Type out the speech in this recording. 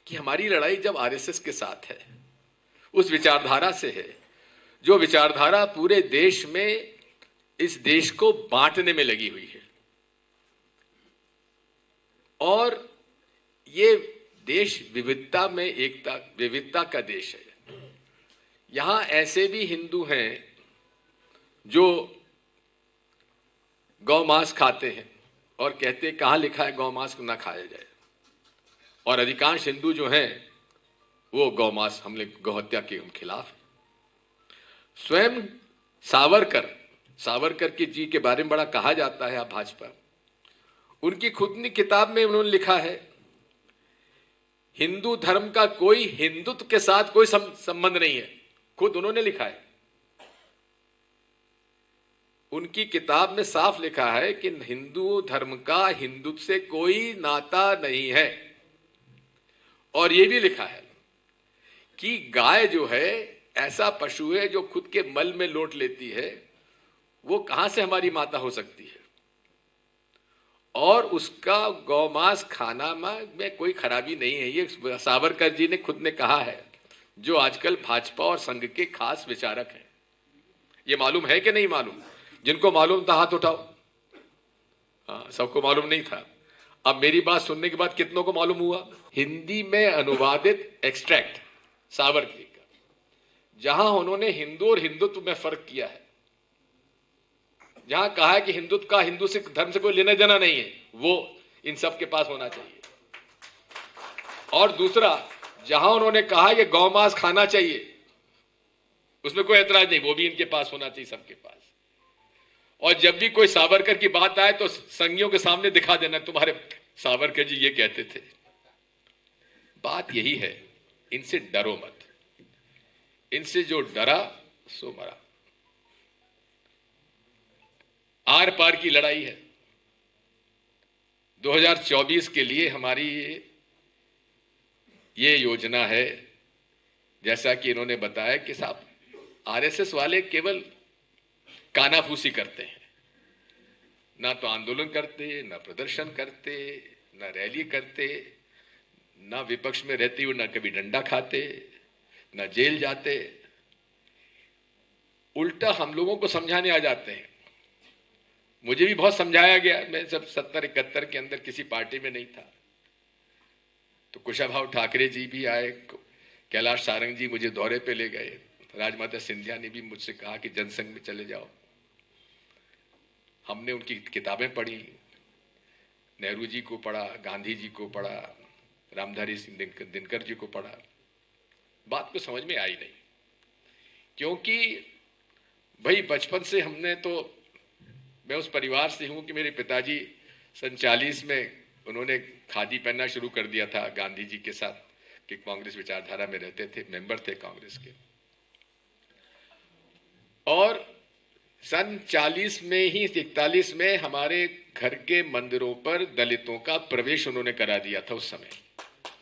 कि हमारी लड़ाई जब आरएसएस के साथ है, उस विचारधारा से है जो विचारधारा पूरे देश में इस देश को बांटने में लगी हुई है। और ये देश विविधता में एकता, विविधता का देश है। यहां ऐसे भी हिंदू हैं जो गौ मांस खाते हैं और कहते हैं कहां लिखा है गौ मांस ना खाया जाए, और अधिकांश हिंदू जो हैं वो गौ मांस हमले गौहत्या के खिलाफ है। स्वयं सावरकर की जी के बारे में बड़ा कहा जाता है आप भाजपा, उनकी खुद की किताब में उन्होंने लिखा है हिंदू धर्म का कोई हिंदुत्व के साथ कोई संबंध नहीं है, खुद उन्होंने लिखा है। उनकी किताब में साफ लिखा है कि हिंदू धर्म का हिंदुत्व से कोई नाता नहीं है। और यह भी लिखा है कि गाय जो है ऐसा पशु है जो खुद के मल में लोट लेती है, वो कहां से हमारी माता हो सकती है। और उसका गौमांस खाना में कोई खराबी नहीं है, ये सावरकर जी ने खुद ने कहा है, जो आजकल भाजपा और संघ के खास विचारक हैं। ये मालूम है कि नहीं मालूम? जिनको मालूम था हाथ उठाओ। हाँ, सबको मालूम नहीं था। अब मेरी बात सुनने के बाद कितनों को मालूम हुआ? हिंदी में अनुवादित एक्सट्रैक्ट सावरकर का, जहां उन्होंने हिंदू और हिंदुत्व में फर्क किया है, जहां कहा है कि हिंदुत्व का हिंदू से धर्म से कोई लेना देना नहीं है, वो इन सब के पास होना चाहिए। और दूसरा, जहां उन्होंने कहा कि गौमांस खाना चाहिए, उसमें कोई ऐतराज नहीं, वो भी इनके पास होना चाहिए, सबके पास। और जब भी कोई सावरकर की बात आए तो संगियों के सामने दिखा देना तुम्हारे सावरकर जी ये कहते थे। बात यही है, इनसे डरो मत, इनसे जो डरा सो मरा। आर पार की लड़ाई है। 2024 के लिए हमारी ये योजना है, जैसा कि इन्होंने बताया कि साहब आरएसएस वाले केवल कानाफूसी करते हैं, ना तो आंदोलन करते, ना प्रदर्शन करते, ना रैली करते, ना विपक्ष में रहते हुए ना कभी डंडा खाते, ना जेल जाते, उल्टा हम लोगों को समझाने आ जाते हैं। मुझे भी बहुत समझाया गया, मैं जब 70-71 के अंदर किसी पार्टी में नहीं था, तो कुशाभाऊ ठाकरे जी भी आए, कैलाश सारंग जी मुझे दौरे पे ले गए, राजमाता सिंधिया ने भी मुझसे कहा कि जनसंघ में चले जाओ। हमने उनकी किताबें पढ़ी, नेहरू जी को पढ़ा, गांधी जी को पढ़ा, रामधारी सिंह दिनकर जी को पढ़ा। बात को समझ में आई नहीं, क्योंकि भाई बचपन से हमने तो, मैं उस परिवार से हूं कि मेरे पिताजी सन 40 में उन्होंने खादी पहनना शुरू कर दिया था गांधी जी के साथ, कि कांग्रेस विचारधारा में रहते थे, मेंबर थे कांग्रेस के। और सन 40 में ही 41 में हमारे घर के मंदिरों पर दलितों का प्रवेश उन्होंने करा दिया था उस समय।